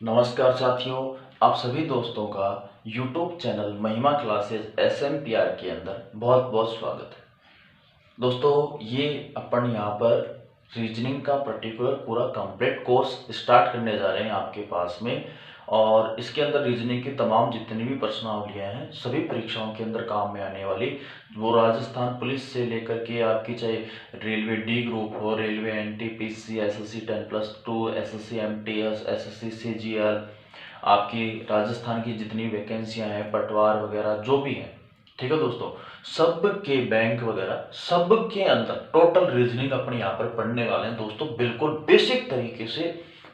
नमस्कार साथियों, आप सभी दोस्तों का YouTube चैनल महिमा क्लासेस SMPR के अंदर बहुत बहुत स्वागत है। दोस्तों, ये अपन यहाँ पर रीजनिंग का पर्टिकुलर पूरा कंप्लीट कोर्स स्टार्ट करने जा रहे हैं आपके पास में। और इसके अंदर रीजनिंग की तमाम जितनी भी प्रश्नावलियाँ हैं सभी परीक्षाओं के अंदर काम में आने वाली, वो राजस्थान पुलिस से लेकर के आपकी चाहे रेलवे डी ग्रुप हो, railway NTPC, SSC 10+2, SSC MTS, SSC CGL, आपकी राजस्थान की जितनी वैकेंसियां हैं, पटवार वगैरह जो भी हैं, ठीक है दोस्तों, सब के बैंक वगैरह सब के अंदर टोटल रीजनिंग अपने यहाँ पर पढ़ने वाले हैं दोस्तों। बिल्कुल बेसिक तरीके से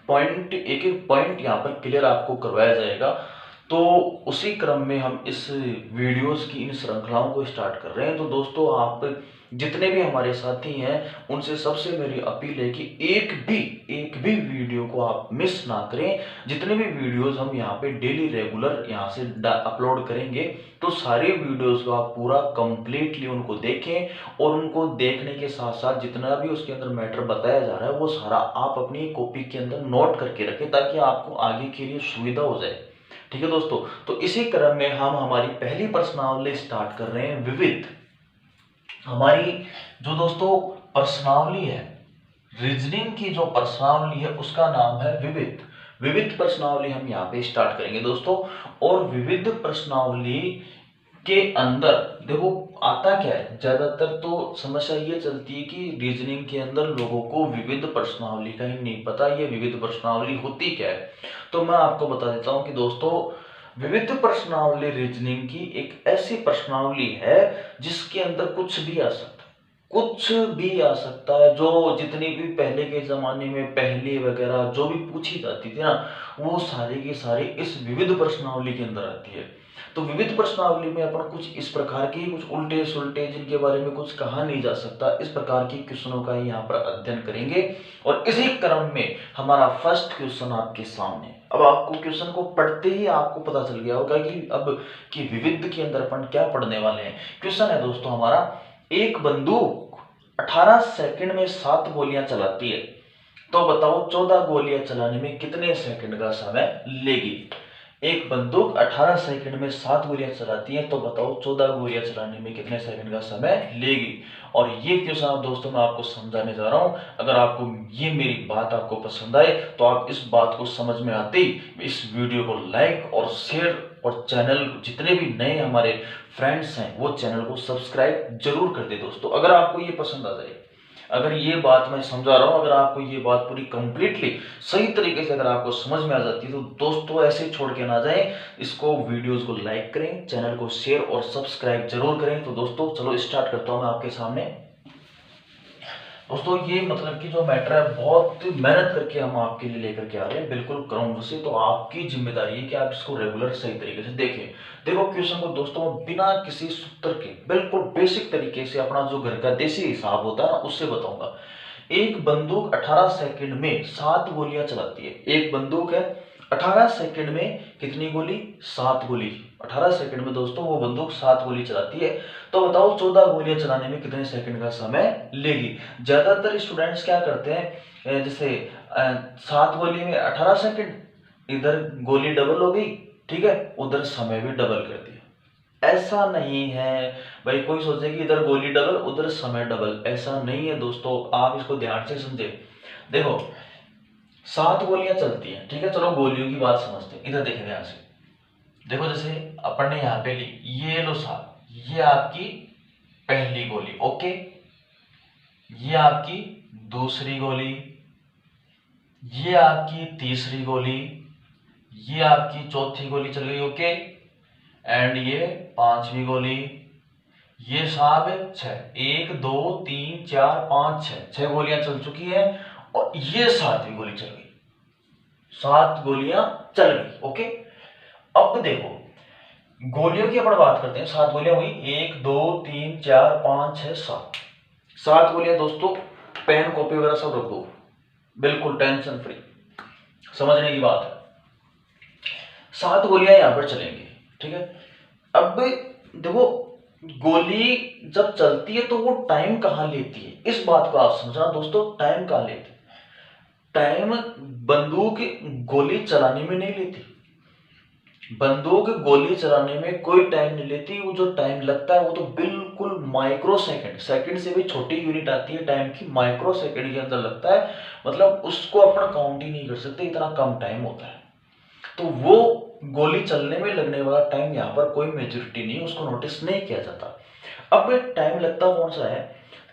पॉइंट, एक एक पॉइंट यहाँ पर क्लियर आपको करवाया जाएगा। तो उसी क्रम में हम इस वीडियोस की इन श्रृंखलाओं को स्टार्ट कर रहे हैं। तो दोस्तों, आप जितने भी हमारे साथी हैं उनसे सबसे मेरी अपील है कि एक भी वीडियो को आप मिस ना करें। जितने भी वीडियोस हम यहाँ पे डेली रेगुलर यहाँ से अपलोड करेंगे, तो सारे वीडियोस को आप पूरा कंप्लीटली उनको देखें और उनको देखने के साथ साथ जितना भी उसके अंदर मैटर बताया जा रहा है वो सारा आप अपनी कॉपी के अंदर नोट करके रखें, ताकि आपको आगे के लिए सुविधा हो जाए। ठीक है दोस्तों, तो इसी क्रम में हम हमारी पहली प्रश्नावली स्टार्ट कर रहे हैं, विविध। हमारी जो दोस्तों प्रश्नावली है, रीजनिंग की जो प्रश्नावली है उसका नाम है विविध। विविध प्रश्नावली हम यहाँ पे स्टार्ट करेंगे दोस्तों। और विविध प्रश्नावली के अंदर देखो आता क्या है, ज्यादातर तो समस्या ये चलती है कि रीजनिंग के अंदर लोगों को विविध प्रश्नावली का ही नहीं पता ये विविध प्रश्नावली होती क्या है। तो मैं आपको बता देता हूं कि दोस्तों, विविध प्रश्नावली रीजनिंग की एक ऐसी प्रश्नावली है जिसके अंदर कुछ भी आ सकता है, कुछ भी आ सकता है। जो जितनी भी पहले के जमाने में पहेली वगैरह जो भी पूछी जाती थी ना, वो सारी की सारी इस विविध प्रश्नावली के अंदर आती है। तो विविध प्रश्नावली में अपन कुछ इस प्रकार के, कुछ उल्टे सुलटे जिनके बारे में कुछ कहा नहीं जा सकता, इस प्रकार के क्वेश्चनों का यहाँ पर अध्ययन करेंगे। और इसी क्रम में हमारा फर्स्ट क्वेश्चन आपके सामने। अब आपको क्वेश्चन को पढ़ते ही आपको पता चल गया होगा कि अब कि विविध के अंदर अपन क्या पढ़ने वाले हैं। क्वेश्चन है दोस्तों हमारा, एक बंदूक 18 सेकंड में 7 गोलियां चलाती है, तो बताओ 14 गोलियां चलाने में कितने सेकंड का समय लेगी। एक बंदूक 18 सेकंड में 7 गोलियां चलाती है, तो बताओ 14 गोलियां चलाने में कितने सेकंड का समय लेगी। और ये क्वेश्चन दोस्तों मैं आपको समझाने जा रहा हूं। अगर आपको ये मेरी बात आपको पसंद आए तो आप इस बात को समझ में आते ही इस वीडियो को लाइक और शेयर, और चैनल जितने भी नए हमारे फ्रेंड्स हैं वो चैनल को सब्सक्राइब जरूर कर दे दोस्तों। अगर आपको ये पसंद आ जाए, अगर ये बात मैं समझा रहा हूं, अगर आपको ये बात पूरी कंप्लीटली सही तरीके से अगर आपको समझ में आ जाती है, तो दोस्तों ऐसे ही छोड़ के ना जाएं, इसको वीडियोस को लाइक करें, चैनल को शेयर और सब्सक्राइब जरूर करें। तो दोस्तों चलो स्टार्ट करता हूं मैं आपके सामने। दोस्तों ये मतलब कि जो मैटर है बहुत मेहनत करके हम आपके लिए लेकर के आ रहे हैं, बिल्कुल क्रम से। तो आपकी जिम्मेदारी है कि आप इसको रेगुलर सही तरीके से देखें। देखो क्वेश्चन को दोस्तों बिना किसी सूत्र के बिल्कुल बेसिक तरीके से, अपना जो घर का देसी हिसाब होता है ना उससे बताऊंगा। एक बंदूक 18 सेकंड में 7 गोलियां चलाती है। एक बंदूक है, 18 सेकंड में कितनी गोली? 7 गोली। 18 सेकंड में दोस्तों वो बंदूक 7 गोली चलाती है, तो बताओ 14 गोलियां चलाने में कितने सेकंड का समय लेगी। ज्यादातर स्टूडेंट्स क्या करते हैं, जैसे 7 गोली में 18 सेकंड, इधर गोली डबल हो गई, ठीक है, उधर समय भी डबल कर दिया। ऐसा नहीं है भाई, कोई सोचे कि इधर गोली डबल उधर समय डबल, ऐसा नहीं है दोस्तों, आप इसको ध्यान से समझे। देखो 7 गोलियां चलती हैं, ठीक है, चलो गोलियों की बात समझते हैं। इधर देखें ध्यान से, देखो जैसे अपन ने यहाँ पे ली, ये लो 7, ये आपकी पहली गोली, ओके, ये आपकी दूसरी गोली, ये आपकी तीसरी गोली, ये आपकी चौथी गोली चल गई, ओके, एंड ये 5वीं गोली, ये साहब 6, 1 2 3 4 5 6 गोलियां चल चुकी है, और ये 7वीं गोली चल गई। 7 गोलियां चल गई, ओके। अब देखो गोलियों की अपन बात करते हैं। 7 गोलियां हुई, 1 2 3 4 5 6 7, 7 गोलियां दोस्तों। पेन कॉपी वगैरह सब रख दो, बिल्कुल टेंशन फ्री, समझने की बात है। 7 गोलियां यहां पर चलेंगी, ठीक है। अब देखो गोली जब चलती है तो वो टाइम कहां लेती है, इस बात को आप समझना दोस्तों, टाइम कहां लेती है। टाइम बंदूक गोली चलाने में नहीं लेती। बंदूक गोली चलाने में कोई टाइम नहीं लेती। वो जो टाइम लगता है वो तो बिल्कुल माइक्रो सेकंड, सेकंड से भी छोटी यूनिट आती है टाइम की, माइक्रो सेकंड के अंदर लगता है। मतलब उसको अपन काउंट ही नहीं कर सकते, इतना कम टाइम होता है। तो वो गोली चलने में लगने वाला टाइम यहाँ पर कोई मेजोरिटी नहीं, उसको नोटिस नहीं किया जाता। अब टाइम लगता कौन सा है?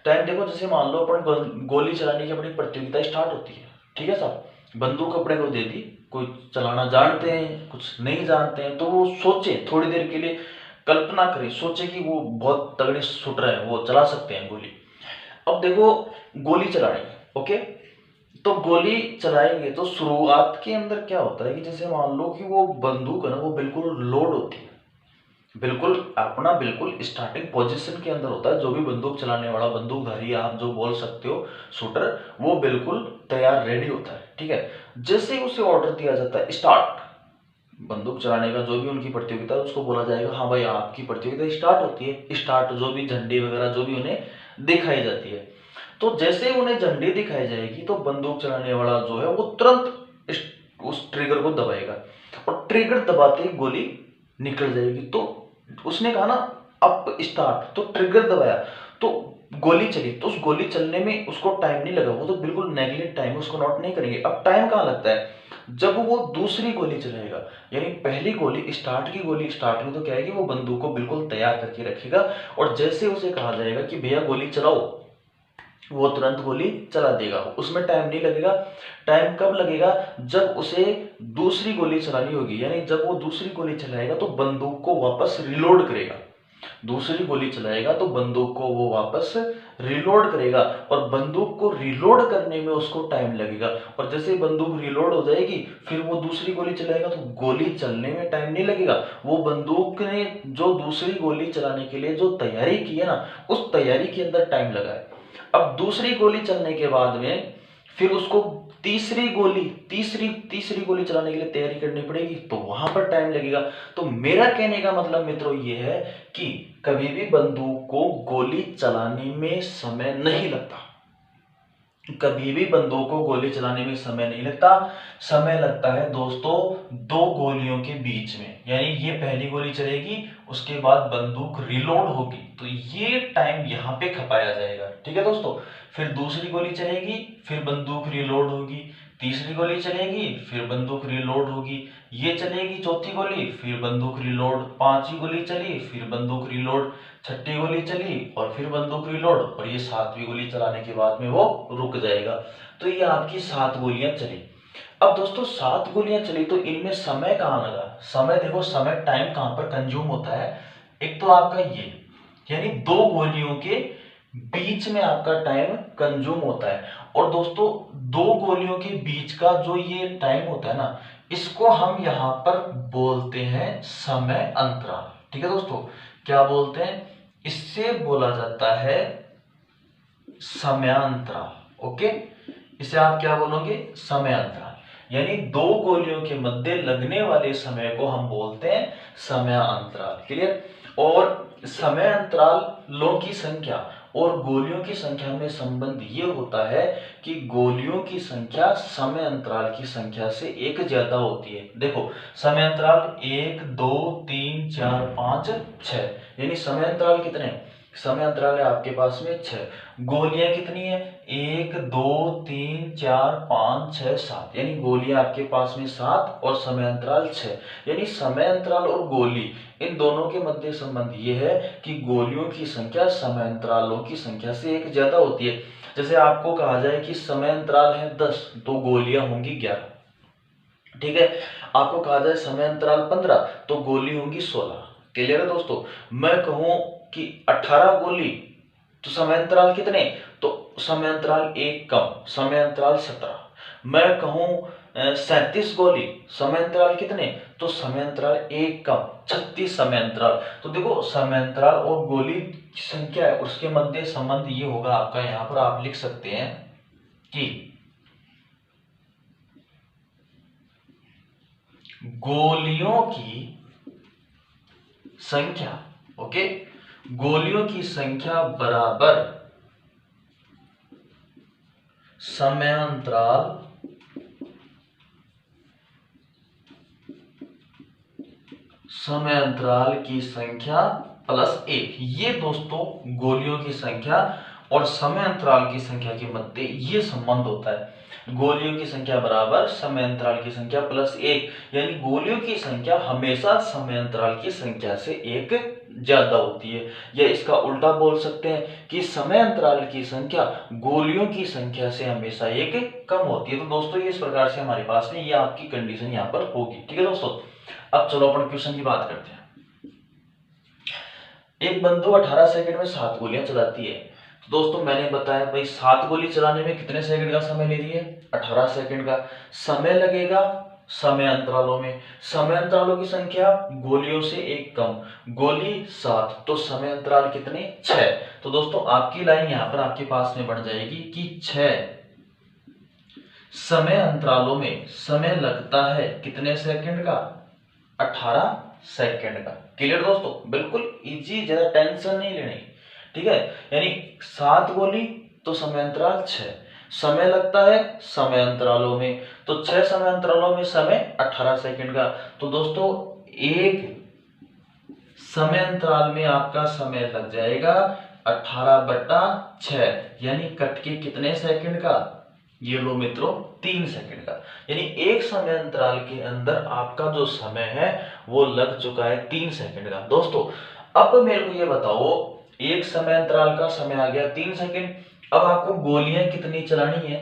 टाइम देखो, जैसे मान लो अपन गोली चलाने की अपनी प्रतियोगिता स्टार्ट होती है, ठीक है साहब, बंदूक अपने को दे दी, कोई चलाना जानते हैं कुछ नहीं जानते हैं, तो वो सोचे थोड़ी देर के लिए, कल्पना करें, सोचे कि वो बहुत तगड़े शूटर हैं, वो चला सकते हैं गोली। अब देखो गोली चलानी, ओके, तो गोली चलाएंगे तो शुरुआत के अंदर क्या होता है कि जैसे मान लो कि वो बंदूक है ना, वो बिल्कुल लोड होती है, बिल्कुल अपना बिल्कुल स्टार्टिंग पोजीशन के अंदर होता है। जो भी बंदूक चलाने वाला, बंदूकधारी आप जो बोल सकते हो, शूटर, वो बिल्कुल तैयार रेडी होता है, ठीक है। जैसे ही उसे ऑर्डर दिया जाता है स्टार्ट, बंदूक चलाने का जो भी उनकी प्रतियोगिता है उसको बोला जाएगा हाँ भाई आपकी प्रतियोगिता स्टार्ट होती है। स्टार्ट, जो भी झंडी वगैरह जो भी उन्हें दिखाई जाती है, तो जैसे ही उन्हें झंडी दिखाई जाएगी तो बंदूक चलाने वाला जो है वो तुरंत उस ट्रिगर को दबाएगा, और ट्रिगर दबाते ही गोली निकल जाएगी। तो उसने कहा ना अब स्टार्ट, तो ट्रिगर दबाया तो गोली चली, तो उस गोली चलने में उसको टाइम नहीं लगा, वो तो बिल्कुल नेगलेक्ट टाइम, उसको नोट नहीं करेंगे। अब टाइम कहाँ लगता है? जब वो दूसरी गोली चलाएगा, यानी पहली गोली स्टार्ट की गोली, स्टार्ट में तो क्या है कि वो बंदूक को बिल्कुल तैयार करके रखेगा, और जैसे उसे कहा जाएगा कि भैया गोली चलाओ, वो तुरंत गोली चला देगा, उसमें टाइम नहीं लगेगा। टाइम कब लगेगा? जब उसे दूसरी गोली चलानी होगी, यानी जब वो दूसरी गोली चलाएगा तो बंदूक को वापस रिलोड करेगा। दूसरी गोली चलाएगा तो बंदूक को वो वापस रिलोड करेगा, और बंदूक को रिलोड करने में उसको टाइम लगेगा। और जैसे बंदूक रिलोड हो जाएगी फिर वो दूसरी गोली चलाएगा, तो गोली चलने में टाइम नहीं लगेगा। वो बंदूक ने जो दूसरी गोली चलाने के लिए जो तैयारी की है ना, उस तैयारी के अंदर टाइम लगा है। अब दूसरी गोली चलने के बाद में फिर उसको तीसरी गोली, तीसरी गोली चलाने के लिए तैयारी करनी पड़ेगी, तो वहां पर टाइम लगेगा। तो मेरा कहने का मतलब मित्रों ये है कि कभी भी बंदूक को गोली चलाने में समय नहीं लगता। कभी भी बंदूक को गोली चलाने में समय नहीं लगता। समय लगता है दोस्तों दो गोलियों के बीच में, यानी ये पहली गोली चलेगी, उसके बाद बंदूक रिलोड होगी, तो ये टाइम यहाँ पे खपाया जाएगा, ठीक है दोस्तों। फिर दूसरी गोली चलेगी, फिर बंदूक रिलोड होगी, तीसरी गोली चलेगी, फिर बंदूक रिलोड होगी, ये चलेगी चौथी गोली, फिर बंदूक रिलोड, पांचवी गोली चली, फिर बंदूक रिलोड, छठी गोली चली और फिर बंदूक रिलोड, और ये सातवीं गोली चलाने के बाद में वो रुक जाएगा। तो ये आपकी 7 गोलियां चली। अब दोस्तों 7 गोलियां चली तो इनमें समय कहाँ लगा? समय देखो, समय टाइम कहाँ पर कंज्यूम होता है? एक तो आपका ये, यानी दो गोलियों के बीच में आपका टाइम कंज्यूम होता है। और दोस्तों दो गोलियों के बीच का जो ये टाइम होता है ना, इसको हम यहां पर बोलते हैं समय अंतराल, ठीक है दोस्तों। क्या बोलते हैं? इससे बोला जाता है समयांतराल, ओके। इसे आप क्या बोलोगे? समय अंतराल। यानी दो गोलियों के मध्य लगने वाले समय को हम बोलते हैं समय अंतराल, क्लियर। और समय अंतरालों की संख्या और गोलियों की संख्या में संबंध ये होता है कि गोलियों की संख्या समय अंतराल की संख्या से एक ज्यादा होती है। देखो समय अंतराल 1 2 3 4 5 6, यानी समय अंतराल कितने? समय अंतराल है आपके पास में 6। गोलियां कितनी है? 1 2 3 4 5 6 7, यानी गोलियां आपके पास में 7 और समय अंतराल 6। यानी समय अंतराल और गोली, इन दोनों के मध्य संबंध ये है कि गोलियों की संख्या समय अंतरालों की संख्या से एक ज्यादा होती है। जैसे आपको कहा जाए कि समय अंतराल है 10 तो गोलियां होंगी 11, ठीक है। आपको कहा जाए समय अंतराल 15 तो गोली होंगी 16, क्लियर है दोस्तों। मैं कहूं कि 18 गोली तो समय अंतराल कितने? तो समय अंतराल एक कम, समय अंतराल 17। मैं कहूं 37 गोली, समय अंतराल कितने? तो समय अंतराल एक कम, 36 समय अंतराल। तो देखो समय अंतराल और गोली की संख्या है उसके मध्य संबंध ये होगा आपका, यहां पर आप लिख सकते हैं कि गोलियों की संख्या, ओके, गोलियों की संख्या बराबर समयांतराल समय अंतराल की संख्या प्लस 1। ये दोस्तों गोलियों की संख्या और समय अंतराल की संख्या के मध्य ये संबंध होता है। गोलियों की संख्या बराबर समय अंतराल की संख्या प्लस 1, यानी गोलियों की संख्या हमेशा समय अंतराल की संख्या से 1 ज्यादा होती है। या इसका उल्टा बोल सकते हैं कि समय अंतराल की संख्या गोलियों की संख्या से हमेशा 1 कम होती है। तो दोस्तों ये इस प्रकार से हमारे पास में ये आपकी कंडीशन यहाँ पर होगी। ठीक है दोस्तों, अब चलो अपन क्वेश्चन की बात करते हैं। एक बंदूक 18 सेकंड में 7 गोलियां चलाती है। तो दोस्तों मैंने बताया भाई 7 गोली चलाने में कितने सेकंड का समय ले रही है, 18 सेकंड का समय लगेगा। समय अंतरालों में, समय अंतरालों की संख्या गोलियों से 1 कम, गोली 7, तो समय अंतराल कितने, 6। तो दोस्तों आपकी लाइन यहां पर आपके पास में बढ़ जाएगी कि 6 समय अंतरालों में समय लगता है कितने सेकंड का, 18 सेकंड का। क्लियर दोस्तों, बिल्कुल इजी, ज्यादा टेंशन नहीं लेनी। ठीक है, यानी 7 गोली तो समय अंतराल 6, समय लगता है समय अंतरालों में, तो 6 समय अंतरालों में समय 18 सेकंड का। तो दोस्तों एक समय अंतराल में आपका समय लग जाएगा 18/6, यानी कट के कितने सेकंड का, ये लो मित्रों 3 सेकंड का। यानी एक समय अंतराल के अंदर आपका जो समय है वो लग चुका है 3 सेकंड का। दोस्तों अब मेरे को ये बताओ, एक समय अंतराल का समय आ गया 3 सेकंड। अब आपको गोलियां कितनी चलानी है,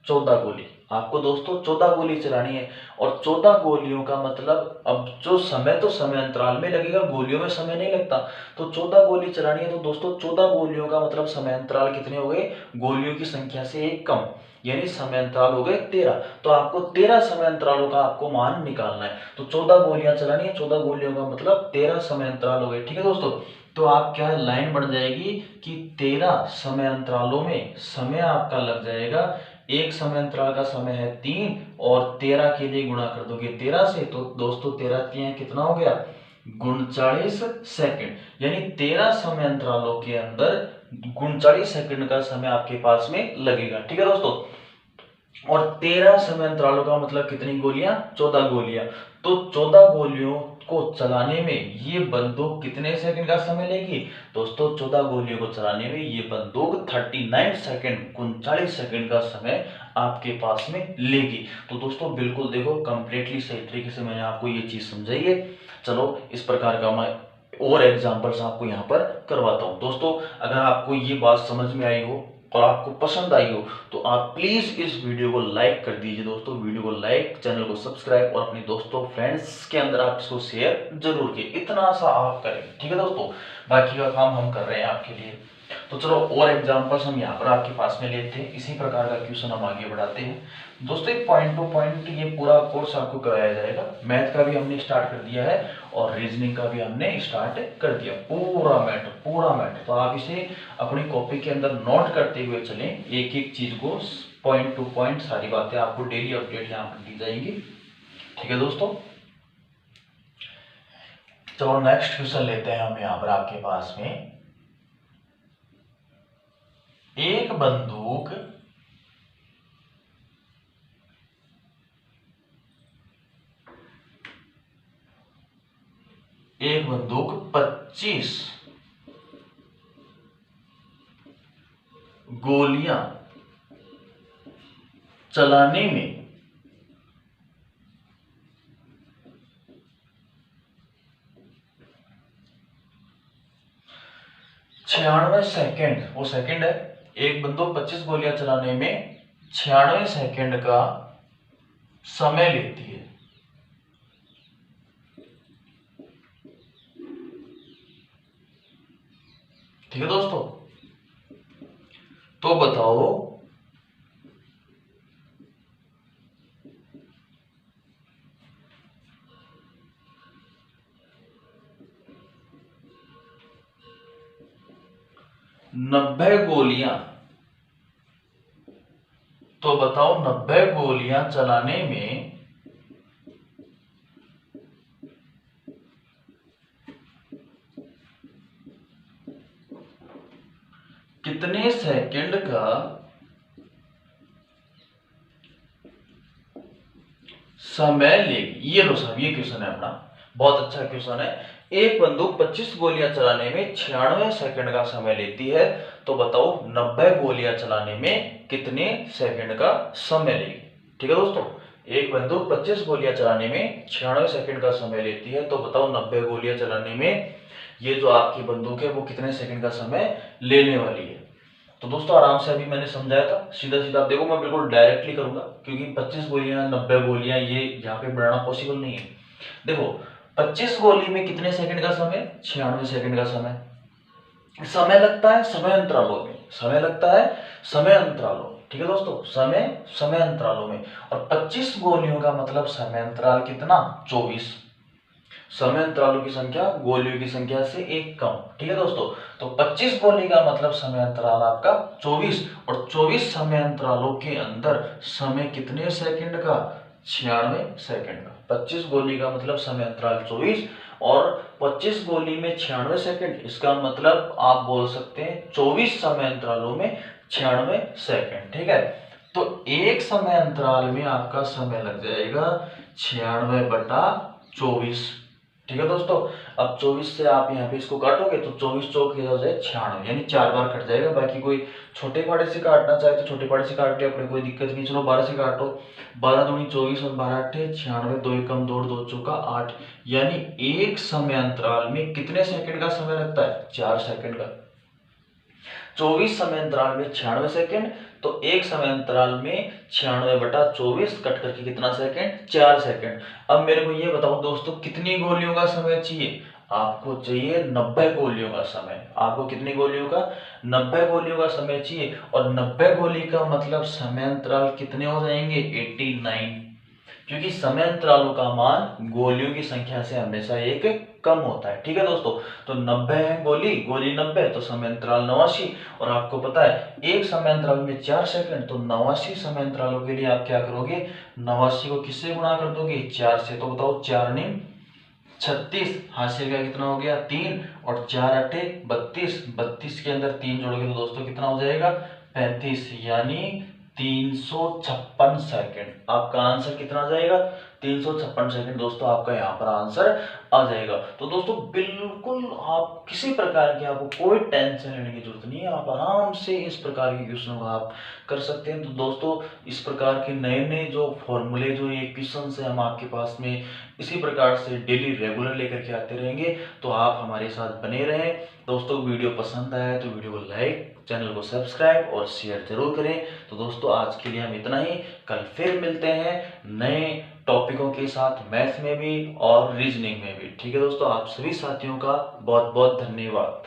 14 गोली। आपको दोस्तों 14 गोली चलानी है, और 14 गोलियों का मतलब अब जो समय तो समय अंतराल में लगेगा, गोलियों में समय नहीं लगता। तो 14 गोली चलानी है, तो दोस्तों 14 गोलियों का मतलब समय अंतराल कितने हो गए, गोलियों की संख्या से 1 कम, यानी समय अंतराल हो गए 13। तो आपको 13 समय अंतरालों का आपको मान निकालना है। तो 14 गोलियां चलानी है, 14 गोलियों का मतलब 13 समय अंतराल हो गए। ठीक है दोस्तों, तो आप क्या लाइन बढ़ जाएगी कि 13 समय अंतरालों में समय आपका लग जाएगा, एक समय अंतराल का समय है 3, और 13 के लिए गुणा कर दोगे 13 से, तो दोस्तों 13 3 कितना हो गया, 39 सेकंड। यानी 13 समय अंतरालों के अंदर 39 सेकंड का समय आपके पास में लगेगा। ठीक है दोस्तों, और 13 समय अंतरालों का मतलब कितनी गोलियां, 14 गोलियां। तो 14 गोलियों को चलाने में ये बंदूक कितने सेकंड का समय लेगी, दोस्तों 14 गोलियों को चलाने में ये बंदूक 39 सेकंड, 39 सेकंड का समय आपके पास में लेगी। तो दोस्तों बिल्कुल देखो कंप्लीटली सही तरीके से मैंने आपको ये चीज समझाई है। चलो इस प्रकार का मैं और एग्जांपल्स आपको यहाँ पर करवाता हूँ। दोस्तों अगर आपको ये बात समझ में आई हो और आपको पसंद आई हो तो आप प्लीज इस वीडियो को लाइक कर दीजिए। दोस्तों वीडियो को लाइक, चैनल को सब्सक्राइब, और अपने दोस्तों फ्रेंड्स के अंदर आप इसको शेयर जरूर कीजिए। इतना सा आप करें, ठीक है दोस्तों, बाकी का काम हम कर रहे हैं आपके लिए। तो चलो और एग्जांपल्स हम यहाँ पर आपके पास में लेते हैं, इसी प्रकार का क्वेश्चन हम आगे बढ़ाते हैं। दोस्तों पॉइंट टू पॉइंट ये पूरा कोर्स आपको कराया जाएगा। मैथ का भी हमने स्टार्ट कर दिया है और रीजनिंग का भी हमने स्टार्ट कर दिया, पूरा मैटर। तो आप इसे अपनी कॉपी के अंदर नोट करते हुए चलें, एक एक चीज को पॉइंट टू पॉइंट सारी बातें आपको डेली अपडेट यहाँ पर दी जाएंगी। ठीक है दोस्तों, चलो नेक्स्ट क्वेश्चन लेते हैं हम यहाँ पर आपके पास में। एक बंदूक एक बंदूक 25 गोलियां चलाने में 96 सेकेंड, वो सेकेंड है, एक बंदूक 25 गोलियां चलाने में 96 सेकेंड का समय लेती है। ठीक है दोस्तों, तो बताओ नब्बे गोलियां, तो बताओ 90 गोलियां चलाने में कितने सेकंड का समय लेगी। ये लो साहब, ये क्वेश्चन है अपना, बहुत अच्छा क्वेश्चन है। एक बंदूक 25 गोलियां चलाने में 96 सेकंड का समय लेती है, तो बताओ 90 गोलियां चलाने में कितने सेकंड का समय लेगी। ठीक है दोस्तों, एक बंदूक 25 गोलियां चलाने में 96 सेकंड का समय लेती है, तो बताओ 90 गोलियां चलाने में ये जो आपकी बंदूक है वो कितने सेकंड का समय लेने वाली है। तो दोस्तों आराम से अभी मैंने समझाया था, सीधा सीधा देखो, मैं बिल्कुल डायरेक्टली करूंगा क्योंकि 25 गोलियां 90 गोलियां ये यहाँ पे बढ़ाना पॉसिबल नहीं है। देखो 25 गोली में कितने सेकंड का समय, 96 सेकंड का समय। समय लगता है समय अंतरालों में, समय लगता है समय अंतरालों में। ठीक है दोस्तों, समय समय अंतरालों में। और 25 गोलियों का मतलब समय अंतराल कितना, 24। समय अंतरालों की संख्या गोलियों की संख्या से एक कम। ठीक है दोस्तों, तो 25 गोली का मतलब समय अंतराल आपका 24, और 24 समय अंतरालों के अंदर समय कितने सेकंड का, 96 सेकंड का। 25 गोली का मतलब समय अंतराल 24 और 25 गोली में 96 सेकंड, इसका मतलब आप बोल सकते हैं 24 समय अंतरालों में 96 सेकंड। ठीक है, तो एक समय अंतराल में आपका समय लग जाएगा 96/24। ठीक है दोस्तों, अब 24 से आप यहाँ पे इसको काटोगे तो 24 चौक हो जाए 96, यानी 4 बार कट जाएगा। बाकी कोई छोटे पाड़े से काटना चाहे तो छोटे पाड़े से काट ले, अपने कोई दिक्कत नहीं। चलो 12 से काटो, 12 दूनी 24 और 12 अट्ठे 96, 2 एकम 2, 2 चौका 8, यानी एक समय अंतराल में कितने सेकंड का समय लगता है, 4 सेकंड का। 24 समय अंतराल में 96 सेकंड, तो एक समय अंतराल में 96/24 कट करके कितना सेकंड, 4 सेकंड। अब मेरे को ये बताओ दोस्तों, कितनी गोलियों का समय चाहिए, आपको चाहिए 90 गोलियों का समय। आपको कितनी गोलियों का, 90 गोलियों का समय चाहिए। और 90 गोली का मतलब समय अंतराल कितने हो जाएंगे, 89, क्योंकि समय अंतरालों का मान गोलियों की संख्या से हमेशा एक कम होता है। ठीक है दोस्तों, तो 90 है गोली, गोली 90, तो समय अंतराल 89। और आपको पता है एक समय अंतराल में 4 सेकंड, तो 89 समय अंतरालों के लिए आप क्या करोगे, 89 को किससे गुणा कर दोगे, 4 से। तो बताओ 4 ने 36, हासिल का कितना हो गया 3, और 4 अट्ठे 32, 32 के अंदर 3 जोड़ोगे तो दोस्तों कितना हो जाएगा, 35, यानी 356 सेकंड। आपका आंसर कितना आ जाएगा, 356 सेकंड दोस्तों आपका यहाँ पर आंसर आ जाएगा। तो दोस्तों बिल्कुल आप किसी प्रकार की आपको कोई टेंशन लेने की जरूरत नहीं है, आप आराम से इस प्रकार के क्वेश्चन को आप कर सकते हैं। तो दोस्तों इस प्रकार के नए नए जो फॉर्मूले, जो ये क्वेश्चन है, हम आपके पास में इसी प्रकार से डेली रेगुलर लेकर के आते रहेंगे। तो आप हमारे साथ बने रहें दोस्तों। वीडियो पसंद आया तो वीडियो को लाइक, चैनल को सब्सक्राइब और शेयर जरूर करें। तो दोस्तों आज के लिए हम इतना ही, कल फिर मिलते हैं नए टॉपिकों के साथ, मैथ में भी और रीजनिंग में भी। ठीक है दोस्तों, आप सभी साथियों का बहुत बहुत धन्यवाद।